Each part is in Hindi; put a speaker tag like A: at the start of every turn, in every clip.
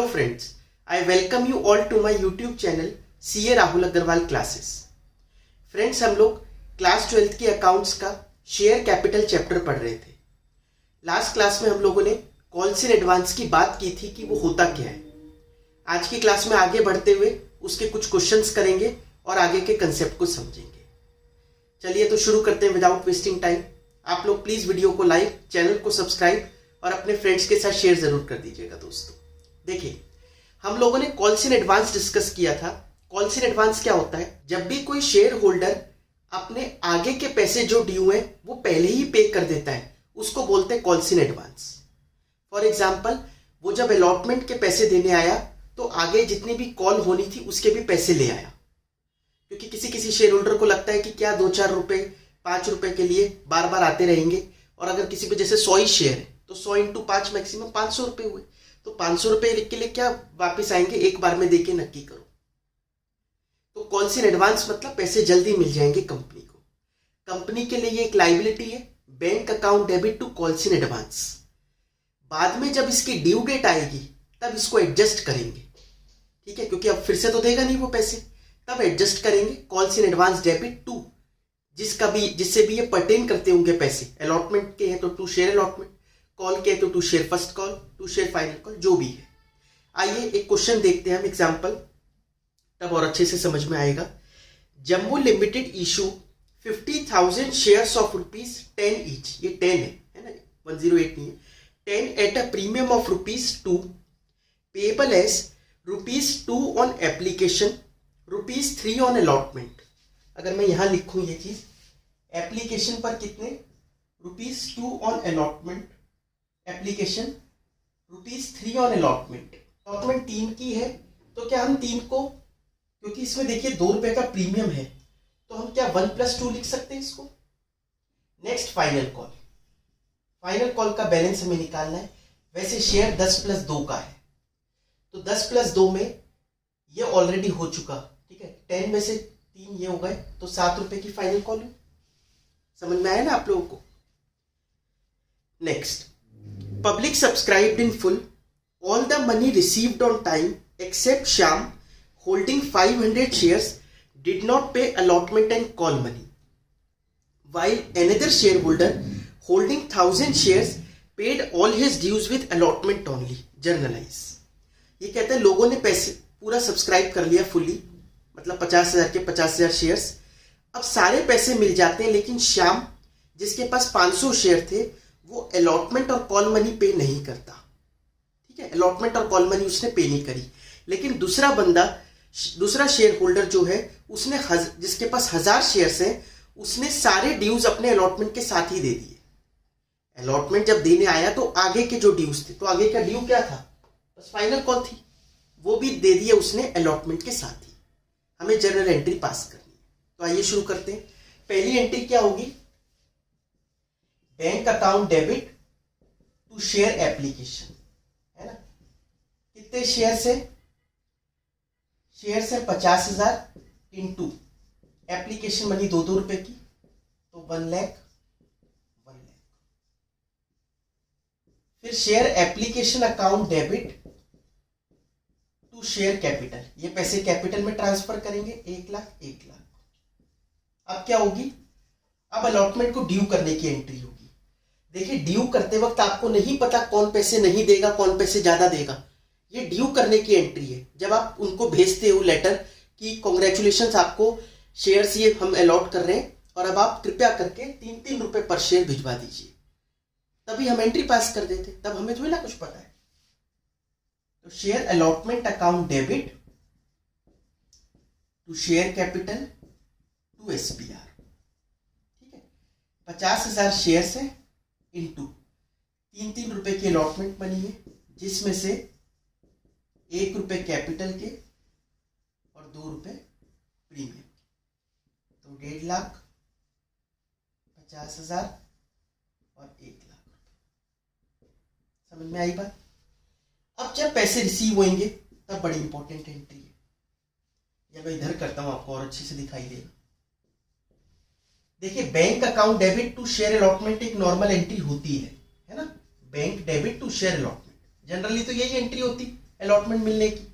A: Hello friends, I welcome you all to my YouTube channel CA Rahul Agarwal classes. Friends, हम लोग क्लास 12th के अकाउंट्स का शेयर कैपिटल चैप्टर पढ़ रहे थे। लास्ट क्लास में हम लोगों ने कॉल्स इन एडवांस की बात की थी कि वो होता क्या है। आज की क्लास में आगे बढ़ते हुए उसके कुछ क्वेश्चंस करेंगे और आगे के कंसेप्ट को समझेंगे। चलिए तो शुरू करते हैं विदाउट वेस्टिंग टाइम। आप लोग प्लीज वीडियो को लाइक, चैनल को सब्सक्राइब और अपने फ्रेंड्स के साथ शेयर जरूर कर दीजिएगा। दोस्तों देखिए, हम लोगों ने कॉल्स इन एडवांस डिस्कस किया था। कॉल्स इन एडवांस क्या होता है? जब भी कोई शेयर होल्डर अपने आगे के पैसे जो ड्यू है वो पहले ही पे कर देता है, उसको बोलते हैं calls in advance. For example, वो जब अलॉटमेंट के पैसे देने आया तो आगे जितनी भी कॉल होनी थी उसके भी पैसे ले आया, क्योंकि किसी किसी शेयर होल्डर को लगता है कि क्या 2-4 रुपए 5 रुपए के लिए बार बार आते रहेंगे। और अगर किसी पे जैसे 100 ही शेयर है तो 100 × 5 मैक्सिमम 500 रुपए हुए, तो 500 रुपए के लिए क्या वापस आएंगे, एक बार में देके नक्की करो। तो कॉल्स इन एडवांस मतलब पैसे जल्दी मिल जाएंगे कंपनी को। कंपनी के लिए ये एक लायबिलिटी है, bank account debit to calls in advance. बाद में जब इसकी ड्यू डेट आएगी तब इसको एडजस्ट करेंगे, ठीक है, क्योंकि अब फिर से तो देगा नहीं वो पैसे, तब एडजस्ट करेंगे calls in advance debit to जिससे भी ये पर्टेन करते होंगे पैसे। अलॉटमेंट के हैं तो टू शेयर अलॉटमेंट, कॉल के तो to share first call, to share final call, जो भी है। आइए एक क्वेश्चन देखते हैं हम, एग्जांपल, तब और अच्छे से समझ में आएगा। Jumbo limited issue 50,000 shares of ₹10 each, ये 10 है ना, 108 नहीं है, 10 at a premium of ₹2 payable as ₹2 on application, ₹3 on allotment. अगर मैं यहां लिखूं ये चीज, एप्लीकेशन पर कितने, ₹2 on allotment, application ₹3 on allotment. Allotment 3 की है तो क्या हम 3 को, क्योंकि इसमें देखिए ₹2 का प्रीमियम है, तो हम क्या 1 + 2 लिख सकते हैं इसको। Next final call, final call का बैलेंस हमें निकालना है। वैसे शेयर 10 + 2 का है, तो 10 + 2 में ये ऑलरेडी हो चुका, ठीक है, 10 में से 3 ये हो गए, तो ₹7 की फाइनल कॉल हुई। समझ में आया ना आप लोगों को। Next, public subscribed in full, all the money received on time except Shyam holding 500 shares did not pay allotment and call money, while another shareholder holding 1000 shares paid all his dues with allotment only. Journalize, ये कहते हैं लोगों ने पैसे पूरा सब्सक्राइब कर लिया फुली, मतलब 50,000 के 50,000 शेयर्स, अब सारे पैसे मिल जाते हैं, लेकिन श्याम जिसके पास 500 शेयर थे वो अलॉटमेंट और कॉल मनी पे नहीं करता, ठीक है, अलॉटमेंट और कॉल मनी उसने पे नहीं करी। लेकिन दूसरा शेयर होल्डर जो है उसने जिसके पास 1000 शेयर्स हैं उसने सारे ड्यूज अपने अलॉटमेंट के साथ ही दे दिए। अलॉटमेंट जब देने आया तो आगे के जो ड्यूज थे, तो आगे का ड्यू क्या था, बस फाइनल कॉल थी, वो भी दे दिए उसने अलॉटमेंट के साथ ही। हमें जर्नल एंट्री पास करनी है, तो आइए शुरू करते हैं। पहली एंट्री क्या होगी, bank account debit to share application, है ना। कितने शेयर है, शेयर है 50,000 इंटू एप्लीकेशन मनी 2-2 रुपए की, तो 1 लाख। फिर share application account debit to share capital, ये पैसे कैपिटल में ट्रांसफर करेंगे, 1 लाख। अब क्या होगी, अब अलॉटमेंट को ड्यू करने की एंट्री होगी। देखिए, ड्यू करते वक्त आपको नहीं पता कौन पैसे नहीं देगा, कौन पैसे ज्यादा देगा, ये ड्यू करने की एंट्री है। जब आप उनको भेजते हो लेटर कि कॉन्ग्रेचुलेशंस, आपको शेयर्स ये हम अलॉट कर रहे हैं और अब आप कृपया करके 3-3 रुपए पर शेयर भिजवा दीजिए, तभी हम एंट्री पास कर देते, तब हमें थोड़ी ना कुछ पता है। तो share allotment account debit to share capital to SPR, ठीक है, 50,000 शेयर्स है इंटू 3-3 रुपए की अलॉटमेंट मनी है, जिसमें से 1 रुपए कैपिटल के और 2 रुपए प्रीमियम, तो 1.5 लाख, 50,000 और 1 लाख रुपए। समझ में आई बात। अब जब पैसे रिसीव होंगे तब बड़ी इंपॉर्टेंट एंट्री है, या मैं इधर करता हूं आपको और अच्छे से दिखाई देगा। देखिए, bank account debit to share allotment एक नॉर्मल एंट्री होती है ना, bank debit to share allotment, generally तो यही एंट्री होती, अलॉटमेंट मिलने की।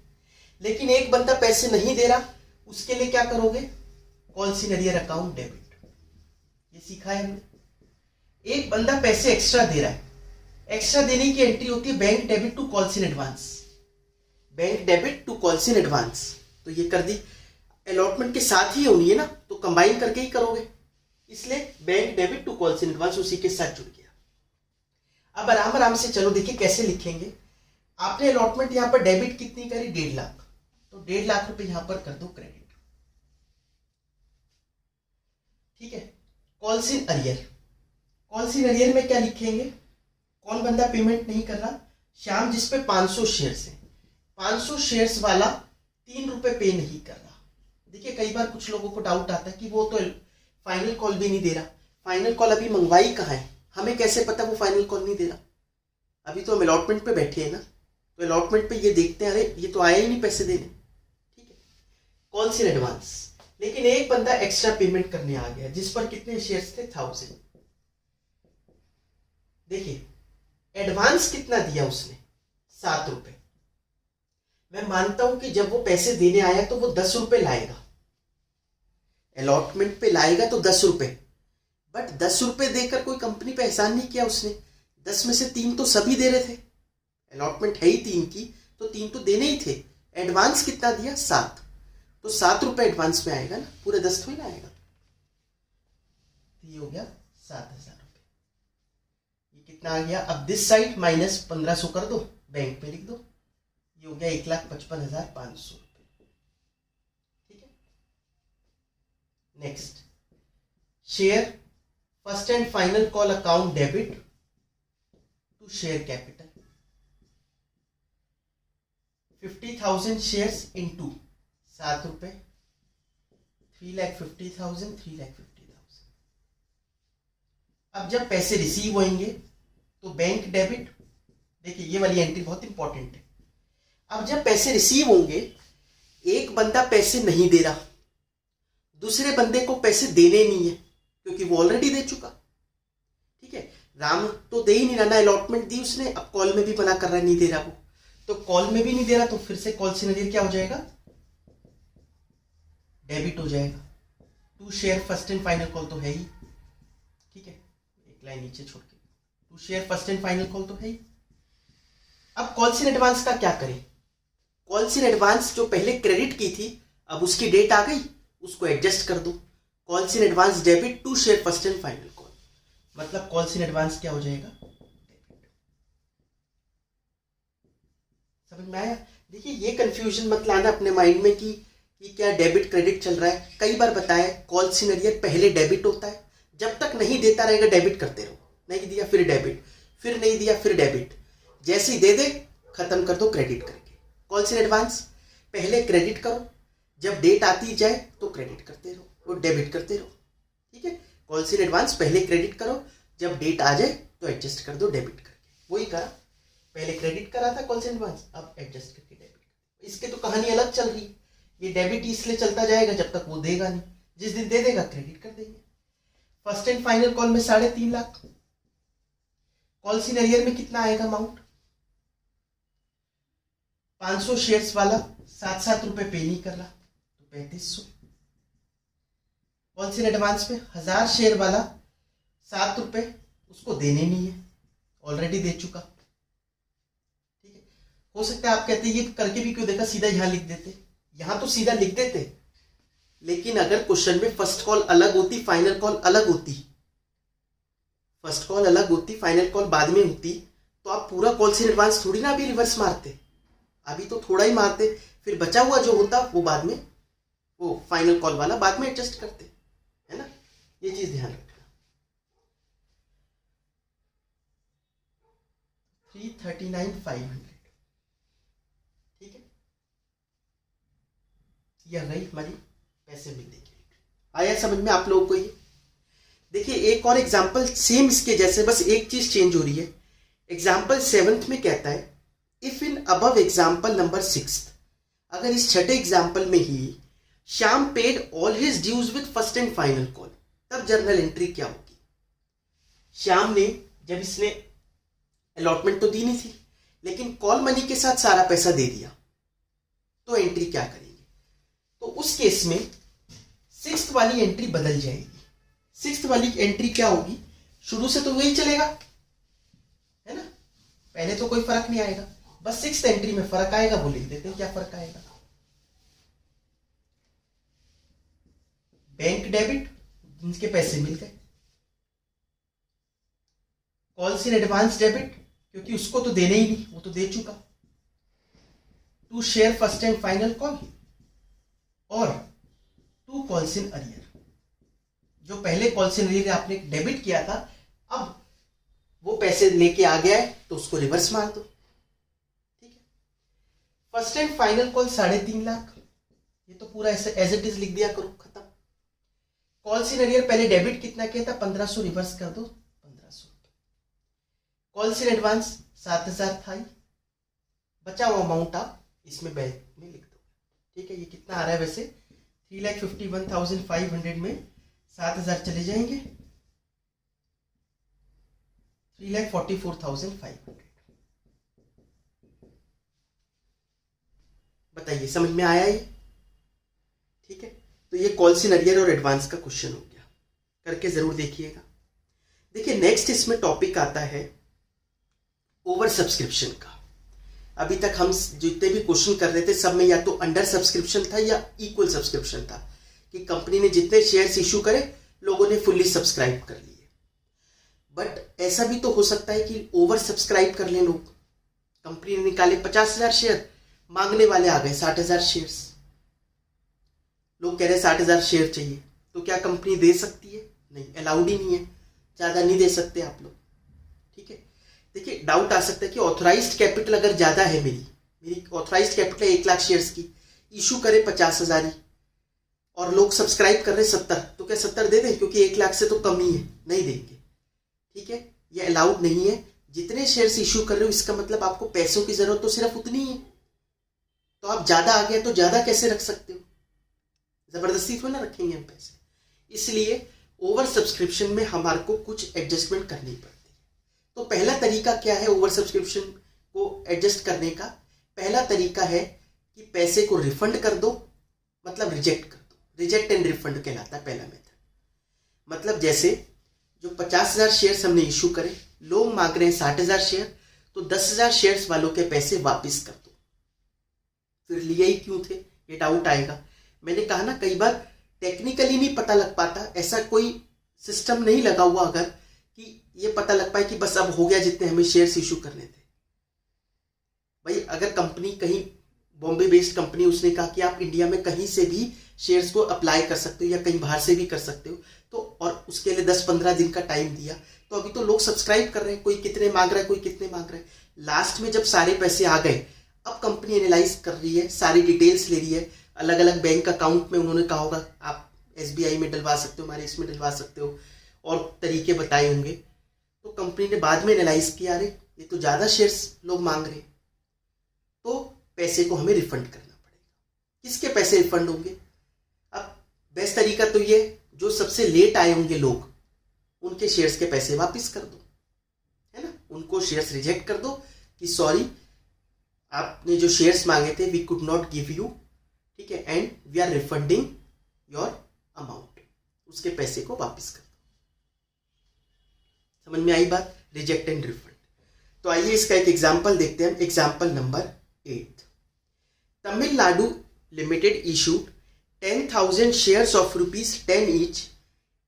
A: लेकिन एक बंदा पैसे नहीं दे रहा, उसके लिए क्या करोगे? Calls in arrear account debit. ये सीखा है हमने। एक बंदा पैसे एक्स्ट्रा दे रहा है, एक्स्ट्रा देने की एंट्री होती है bank debit to calls in advance. Bank debit to calls in advance, तो ये कर दी। अलॉटमेंट के साथ ही होनी है ना, तो कंबाइन करके ही करोगे, इसलिए bank debit to calls in advance उसी के साथ जुड़ गया। अब आराम आराम से चलो, देखिए कैसे लिखेंगे। आपने अलॉटमेंट यहां पर डेबिट कितनी करी? 1.5 लाख, तो 1.5 लाख रुपए यहां पर कर दो क्रेडिट। ठीक है। Calls in arrear, calls in arrear में क्या लिखेंगे? कौन बंदा पेमेंट नहीं कर रहा? श्याम, जिसपे 500 शेयर्स है। 500 शेयर्स वाला 3 रुपए पे नहीं कर रहा। देखिए कई बार कुछ लोगों को डाउट आता है कि वो तो फाइनल कॉल भी नहीं दे रहा। फाइनल कॉल अभी मंगवाई कहाँ है? हमें कैसे पता वो फाइनल कॉल नहीं दे रहा? अभी तो हम अलॉटमेंट पे बैठे हैं ना, तो अलॉटमेंट पे ये देखते हैं, अरे ये तो आया ही नहीं पैसे देने। ठीक है। Calls in advance. लेकिन एक बंदा एक्स्ट्रा पेमेंट करने आ गया, जिस पर कितने शेयर्स थे? 1000। देखिए एडवांस कितना दिया उसने? 7 रुपए। मैं मानता हूं कि जब वो पैसे देने आया तो वो 10 रुपए लाएगा, अलॉटमेंट पे लाएगा तो 10 रुपए। बट 10 रुपए देकर कोई कंपनी पे एहसान नहीं किया उसने। 10 में से 3 तो सभी दे रहे थे, अलॉटमेंट है ही 3 की, तो 3 तो देने ही थे। एडवांस कितना दिया? 7, तो 7 रुपए एडवांस में आएगा ना, पूरे 10 थोड़ी ना आएगा। ये हो गया 7000 रुपए। ये कितना आ गया? अब दिस साइड माइनस 1500 कर दो, बैंक पे लिख दो। ये हो गया 1,55,500 रुपए। ठीक है। Next, share first and final call account debit to share capital. 50,000 shares into 7 रुपए, 3,50,000, 3,50,000। अब जब पैसे रिसीव होंगे तो बैंक डेबिट, देखिए ये वाली एंट्री बहुत इंपॉर्टेंट है। अब जब पैसे रिसीव होंगे, एक बंदा पैसे नहीं दे रहा, दूसरे बंदे को पैसे देने नहीं है क्योंकि वो ऑलरेडी दे चुका। ठीक है। राम तो दे ही नहीं रहा ना, अलॉटमेंट दी उसने, अब कॉल में भी मना कर रहा है, नहीं दे रहा वो, तो कॉल में भी नहीं दे रहा, तो फिर से कॉल से नजर क्या हो जाएगा? डेबिट हो जाएगा। To share first and final call तो है ही। ठीक है, एक लाइन नीचे छोड़ के, to share first and final call तो है ही। अब कॉल्स इन एडवांस का क्या करें? कॉल्स इन एडवांस जो पहले क्रेडिट की थी, अब उसकी डेट आ गई, उसको एडजस्ट कर दो। Calls in advance debit to share first and final call, मतलब कॉल्स इन एडवांस क्या हो जाएगा? डेबिट। समझ में आया? देखिए ये कंफ्यूजन मत लाना अपने माइंड में कि क्या डेबिट क्रेडिट चल रहा है। कई बार बताया, कॉल्स इन अरियर पहले डेबिट होता है, जब तक नहीं देता रहेगा डेबिट करते रहो, नहीं दिया फिर डेबिट, फिर नहीं दिया फिर डेबिट, जैसे ही दे दे खत्म कर दो क्रेडिट करके। कॉल्स इन एडवांस पहले क्रेडिट करो, जब डेट आती जाए तो क्रेडिट करते रहो और डेबिट करते रहो। ठीक है। कॉल्स इन एडवांस पहले क्रेडिट करो, जब डेट आ जाए तो एडजस्ट कर दो डेबिट करके। वही करा, पहले क्रेडिट करा था कॉल्स इन एडवांस, अब एडजस्ट करके डेबिट। इसके तो कहानी अलग चल रही है। ये डेबिट इसलिए चलता जाएगा जब तक वो देगा नहीं, जिस दिन दे देगा क्रेडिट कर देंगे। फर्स्ट एंड फाइनल कॉल में 3.5 लाख। कॉल्स इन अरियर में कितना आएगा अमाउंट? 500 शेयर्स वाला 7 रुपए पे नहीं कर रहा, तो 3500। कॉल्स इन एडवांस में 1000 शेयर वाला 7 रुपए, उसको देने नहीं है, ऑलरेडी दे चुका। ठीक है। हो सकता है आप कहते ये करके भी क्यों देखा, सीधा यहां लिख देते। यहां तो सीधा लिख देते, लेकिन अगर क्वेश्चन में फर्स्ट कॉल अलग होती, फाइनल कॉल अलग होती, फर्स्ट कॉल अलग होती, फाइनल कॉल बाद में होती, तो आप पूरा कॉल्स इन एडवांस थोड़ी ना अभी रिवर्स मारते, अभी तो थोड़ा ही मारते, फिर बचा हुआ जो होता वो बाद में, वो फाइनल कॉल वाला बाद में एडजस्ट करते, है ना। ये चीज ध्यान रखना। 339,500। ठीक है, यह रही हमारी पैसे मिलने की। आया समझ में आप लोगों को? ये देखिए एक और एग्जाम्पल सेम इसके जैसे, बस एक चीज चेंज हो रही है। एग्जाम्पल 7th में कहता है, if in above example number 6, अगर इस छठे एग्जाम्पल में ही Shyam paid all his dues with first and final call, तब जर्नल एंट्री क्या होगी? श्याम ने, जब इसने अलॉटमेंट तो दी नहीं थी, लेकिन कॉल मनी के साथ सारा पैसा दे दिया, तो एंट्री क्या करेंगे? तो उस केस में 6th वाली एंट्री बदल जाएगी। 6th वाली एंट्री क्या होगी? शुरू से तो वही चलेगा, है ना, पहले तो कोई फर्क नहीं आएगा, बस 6th एंट्री में फर्क आएगा। वो लिख देते हैं, क्या फर्क आएगा? बैंक डेबिट, जिनके पैसे मिल गए। कॉल्स इन एडवांस डेबिट, क्योंकि उसको तो देने ही नहीं, वो तो दे चुका। To share first and final call, और टू कॉल्स इन अरियर, जो पहले कॉल्स इन अरियर आपने डेबिट किया था, अब वो पैसे लेके आ गया है तो उसको रिवर्स मार दो। ठीक है, first and final call 3.5 lakh, ये तो पूरा ऐसे एज इट इज लिख दिया करो, खत्म। कॉल्स इन अरियर पहले डेबिट कितना किया था? 1500, रिवर्स कर दो 1500। कॉल्स इन एडवांस 7000 था, बचा हुआ अमाउंट आप इसमें बैंक में लिख दो। ठीक है, ये कितना आ रहा है वैसे? 3,51,500 में 7000 चले जाएंगे, 3,44,500। बताइए, समझ में आया ये? ठीक है, तो ये कॉल्स इन अरियर और एडवांस का क्वेश्चन हो गया, करके जरूर देखिएगा। देखिए, नेक्स्ट इसमें टॉपिक आता है ओवर सब्सक्रिप्शन का। अभी तक हम जितने भी क्वेश्चन कर रहे थे सब में या तो अंडर सब्सक्रिप्शन था या इक्वल सब्सक्रिप्शन था, कि कंपनी ने जितने शेयर्स इशू करे लोगों ने फुल्ली सब्सक्राइब कर लिए। बट ऐसा भी तो हो सकता है कि ओवर सब्सक्राइब कर लें लोग। कंपनी ने निकाले 50,000 शेयर, मांगने वाले आ गए 60,000 शेयर्स। लोग कह रहे 60,000 शेयर चाहिए, तो क्या कंपनी दे सकती है? नहीं, अलाउड ही नहीं है, ज़्यादा नहीं दे सकते आप लोग। ठीक है, देखिए डाउट आ सकता है कि ऑथराइज्ड कैपिटल अगर ज़्यादा है, मेरी ऑथराइज्ड कैपिटल 1 लाख शेयर्स की, इशू करे 50,000 ही, और लोग सब्सक्राइब कर रहे 70, तो क्या 70 दे दें? क्योंकि 1 लाख से तो कम ही है, नहीं देंगे। ठीक है, ये अलाउड नहीं है। जितने शेयर्स इशू कर रहे हो, इसका मतलब आपको पैसों की जरूरत तो सिर्फ उतनी है, तो आप ज़्यादा आ गए तो ज़्यादा कैसे रख सकते हो? जबरदस्ती थोड़ा ना रखेंगे हम पैसे। इसलिए ओवर सब्सक्रिप्शन में हमारे को कुछ एडजस्टमेंट करनी पड़ती है। तो पहला तरीका क्या है ओवर सब्सक्रिप्शन को एडजस्ट करने का? पहला तरीका है कि पैसे को रिफंड कर दो, मतलब रिजेक्ट कर दो। रिजेक्ट एंड रिफंड कहलाता है पहला मेथड। मतलब जैसे जो 50,000 शेयर्स हमने इशू करे, लोग मांग रहे हैं 60,000 शेयर, तो 10,000 शेयर्स वालों के पैसे वापस कर दो। फिर लिए ही क्यों थे, ये डाउट आएगा। मैंने कहा ना, कई बार टेक्निकली नहीं पता लग पाता, ऐसा कोई सिस्टम नहीं लगा हुआ अगर कि ये पता लग पाए कि बस अब हो गया जितने हमें शेयर्स इशू करने थे। भाई अगर कंपनी कहीं बॉम्बे बेस्ड कंपनी, उसने कहा कि आप इंडिया में कहीं से भी शेयर्स को अप्लाई कर सकते हो या कहीं बाहर से भी कर सकते हो, तो और उसके लिए 10-15 दिन का टाइम दिया, तो अभी तो लोग सब्सक्राइब कर रहे हैं, कोई कितने मांग रहा है, कोई कितने मांग रहा है। लास्ट में जब सारे पैसे आ गए, अब कंपनी एनालाइज कर रही है, सारी डिटेल्स ले रही है, अलग अलग बैंक अकाउंट में उन्होंने कहा होगा आप SBI में डलवा सकते हो, हमारे इसमें डलवा सकते हो, और तरीके बताए होंगे। तो कंपनी ने बाद में एनालाइज किया, अरे ये तो ज़्यादा शेयर्स लोग मांग रहे हैं, तो पैसे को हमें रिफंड करना पड़ेगा। किसके पैसे रिफंड होंगे? अब बेस्ट तरीका तो ये, जो सबसे लेट आए होंगे लोग, उनके शेयर्स के पैसे वापस कर दो, है ना, उनको शेयर्स रिजेक्ट कर दो कि सॉरी, आपने जो शेयर्स मांगे थे we could not give you, ठीक है, and we are refunding your amount, उसके पैसे को वापस कर दो। समझ में आई बात? Reject and refund. तो आइए इसका एक एग्जांपल देखते हैं। Example number 8, Tamil Nadu limited issued 10,000 shares of ₹10 each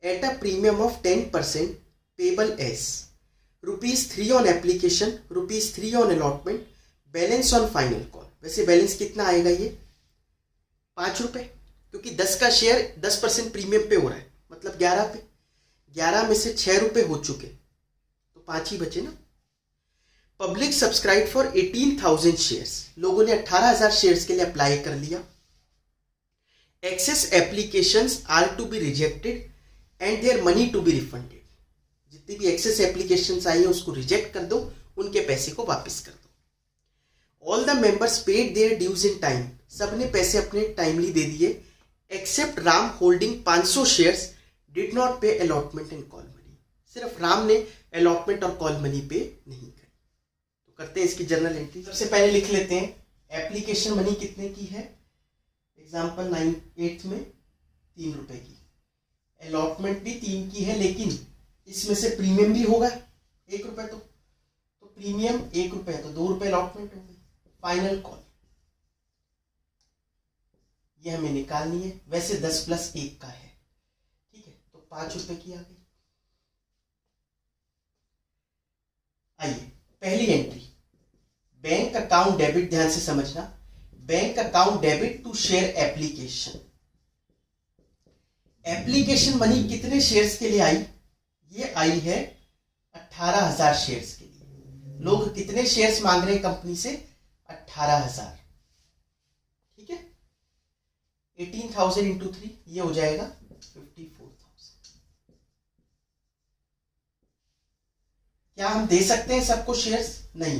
A: at a premium of 10% payable as ₹3 on application, ₹3 on allotment, balance on final call. वैसे बैलेंस कितना आएगा? ये ₹5, क्योंकि 10 का शेयर 10% प्रीमियम पे हो रहा है, मतलब 11 पे। 11 में से ₹6 हो चुके, तो 5 ही बचे ना। पब्लिक सब्सक्राइब फॉर 18,000 शेयर्स, लोगों ने 18,000 शेयर्स के लिए अप्लाई कर लिया। Excess applications are to be rejected and their money to be refunded. जितनी भी एक्सेस एप्लीकेशंस आई है उसको रिजेक्ट कर दो, उनके पैसे को वापस कर दो। All the members paid their dues in time, सबने पैसे अपने टाइमली दे दिए, except Ram holding 500 shares did not pay allotment and call money. सिर्फ राम ने अलॉटमेंट और कॉल मनी पे नहीं करी, तो करते हैं इसकी जर्नल एंट्री। सबसे पहले लिख लेते हैं एप्लीकेशन मनी कितने की है। एग्जाम्पल 8 में 3 रुपए की। अलॉटमेंट भी 3 की है, लेकिन इसमें से प्रीमियम भी होगा 1 रुपए, तो प्रीमियम 1 रुपए, तो 2 रुपए अलॉटमेंट हो गई। फाइनल कॉल ये हमें निकालनी है। वैसे 10 + 1 का है, ठीक है, तो 5 रुपए की आ गई। आइए पहली एंट्री, बैंक अकाउंट डेबिट। ध्यान से समझना, bank account debit to share application. Application money कितने शेयर्स के लिए आई? ये आई है 18,000 शेयर्स के लिए। लोग कितने शेयर्स मांग रहे हैं कंपनी से? 18,000, ठीक है। 18,000 × 3 ये हो जाएगा 54,000। क्या हम दे सकते हैं सबको शेयर्स? नहीं।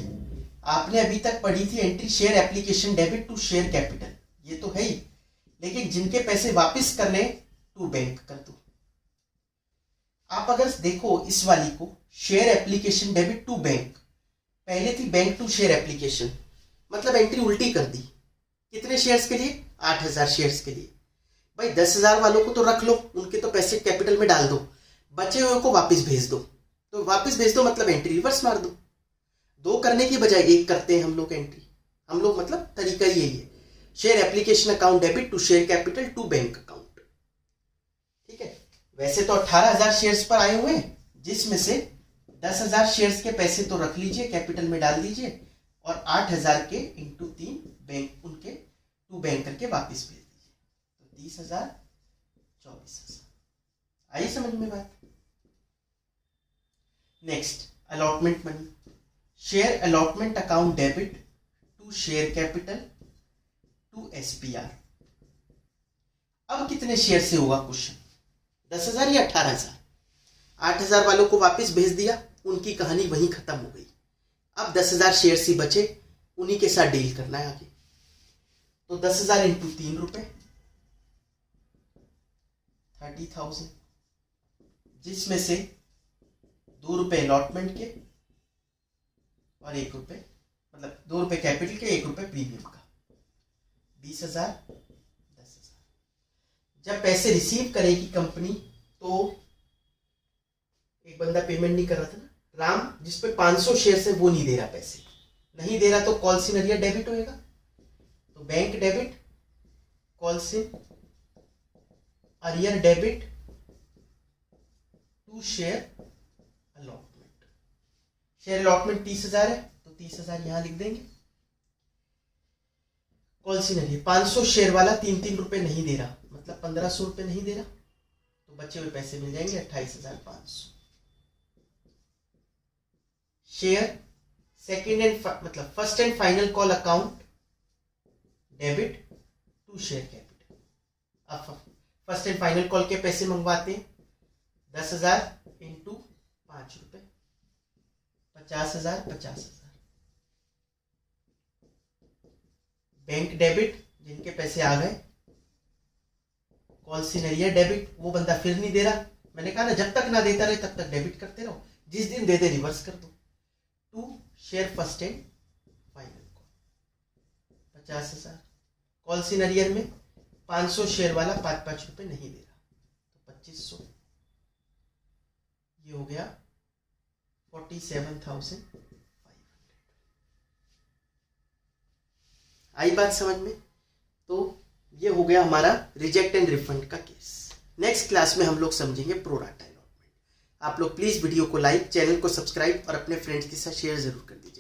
A: आपने अभी तक पढ़ी थी entry share application debit to share capital, ये तो है ही, लेकिन जिनके पैसे वापस करने टू बैंक कर दो। आप अगर देखो इस वाली को, share application debit to bank, पहले थी बैंक टू शेयर एप्लीकेशन, मतलब एंट्री उल्टी कर दी। कितने शेयर्स के लिए? 8,000 शेयर्स के लिए। भाई 10,000 वालों को तो रख लो, उनके तो पैसे कैपिटल में डाल दो, बचे हुए को वापस भेज दो। तो वापस भेज दो मतलब एंट्री रिवर्स मार दो। 2 करने की बजाय 1 करते हैं हम लोग एंट्री। हम लोग मतलब तरीका ही यही है, share application account debit to share capital to bank account, ठीक है। वैसे तो 18,000 शेयर्स पर आए हुए हैं, जिसमें से 10,000 शेयर्स के पैसे तो रख लीजिए, कैपिटल में डाल दीजिए, और 8,000 के × 3 बैंक उनके टू बैंक करके वापस भेज दीजिए। तो 30,000, 24,000। आई समझ में बात? Next allotment money, share allotment account debit to share capital to SPR। अब कितने शेयर से होगा क्वेश्चन? 10,000 या 18,000? 8,000 वालों को वापस भेज दिया, उनकी कहानी वहीं खत्म हो गई। अब 10,000 शेयर ही बचे, उन्हीं के साथ डील करना है आगे। तो 10,000 × 3 रुपए, 30,000, जिसमें से 2 रुपए अलॉटमेंट के और 1 रुपए, मतलब 2 रुपए कैपिटल के, 1 रुपए प्रीमियम का, 20,000, 10,000। जब पैसे रिसीव करेगी कंपनी, तो एक बंदा पेमेंट नहीं कर रहा था ना, राम, जिसपे 500 शेयर है वो नहीं दे रहा पैसे, नहीं दे रहा, तो कॉल सिन अरियर डेबिट होएगा। तो bank debit, calls in arrear debit to share allotment. Share allotment 30,000 है, तो 30,000 यहां लिख देंगे। कॉल सिन अरियर 500 शेयर वाला 3-3 रुपए नहीं दे रहा, मतलब 1,500 रुपए नहीं दे रहा, तो बचे हुए पैसे मिल जाएंगे 28,500। शेयर सेकेंड एंड मतलब first and final call account debit to share capital. अब फर्स्ट एंड फाइनल कॉल के पैसे मंगवाते हैं, 10,000 × 5 रुपए, 50,000, 50,000। बैंक डेबिट, जिनके पैसे आ गए, कॉल सिन अरियर डेबिट, वो बंदा फिर नहीं दे रहा, मैंने कहा ना जब तक ना देता रहे तब तक डेबिट करते रहो, जिस दिन दे दे रिवर्स कर दो। To share first and final call 50,000। Calls in arrear में 500 शेयर वाला 5-5 रुपए नहीं दे रहा, तो 2,500, ये हो गया 47,500। आई बात समझ में? तो ये हो गया हमारा रिजेक्ट एंड रिफंड का केस। नेक्स्ट क्लास में हम लोग समझेंगे प्रो राटा अलॉटमेंट। आप लोग प्लीज वीडियो को लाइक, चैनल को सब्सक्राइब और अपने फ्रेंड्स के साथ शेयर जरूर कर दीजिए।